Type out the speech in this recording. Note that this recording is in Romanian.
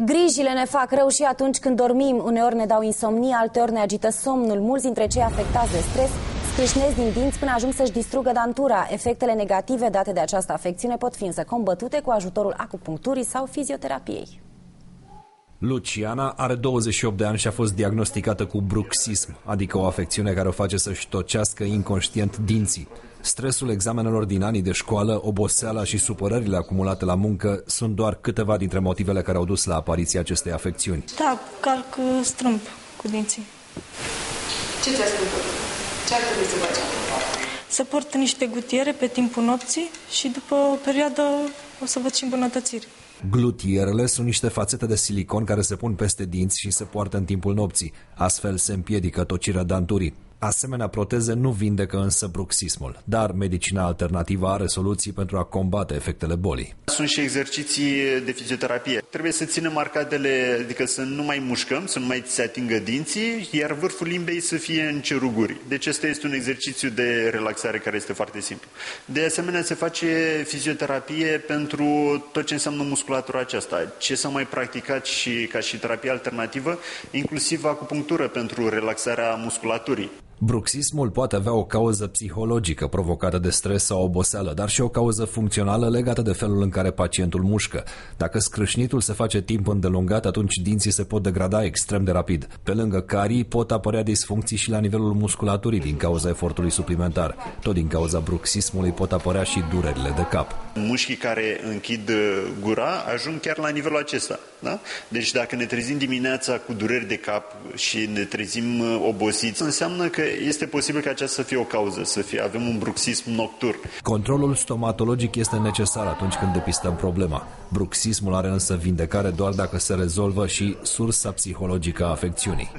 Grijile ne fac rău și atunci când dormim. Uneori ne dau insomnie, alteori ne agită somnul. Mulți dintre cei afectați de stres scrâșnesc din dinți până ajung să-și distrugă dantura. Efectele negative date de această afecțiune pot fi însă combătute cu ajutorul acupuncturii sau fizioterapiei. Luciana are 28 de ani și a fost diagnosticată cu bruxism, adică o afecțiune care o face să-și tocească inconștient dinții. Stresul examenelor din anii de școală, oboseala și supărările acumulate la muncă sunt doar câteva dintre motivele care au dus la apariția acestei afecțiuni. Da, calc strâmb cu dinții. Ce ți-a spus? Ce ar trebui să faci? Să port niște gutiere pe timpul nopții și după o perioadă o să văd și îmbunătățiri. Glutierele sunt niște fațete de silicon care se pun peste dinți și se poartă în timpul nopții. Astfel se împiedică tocirea danturii. Asemenea proteze nu vindecă însă bruxismul, dar medicina alternativă are soluții pentru a combate efectele bolii. Sunt și exerciții de fizioterapie. Trebuie să ținem arcadele, adică să nu mai mușcăm, să nu mai se atingă dinții, iar vârful limbei să fie în ceruguri. Deci ăsta este un exercițiu de relaxare care este foarte simplu. De asemenea se face fizioterapie pentru tot ce înseamnă musculatura aceasta. Ce s-a mai practicat și ca și terapie alternativă, inclusiv acupunctură pentru relaxarea musculaturii. Bruxismul poate avea o cauză psihologică provocată de stres sau oboseală, dar și o cauză funcțională legată de felul în care pacientul mușcă. Dacă scrâșnitul se face timp îndelungat, atunci dinții se pot degrada extrem de rapid. Pe lângă carii pot apărea disfuncții și la nivelul musculaturii din cauza efortului suplimentar. Tot din cauza bruxismului pot apărea și durerile de cap. Mușchii care închid gura ajung chiar la nivelul acesta. Da? Deci dacă ne trezim dimineața cu dureri de cap și ne trezim obosiți, înseamnă că este posibil ca aceasta să fie o cauză, avem un bruxism nocturn. Controlul stomatologic este necesar atunci când depistăm problema. Bruxismul are însă vindecare doar dacă se rezolvă și sursa psihologică a afecțiunii.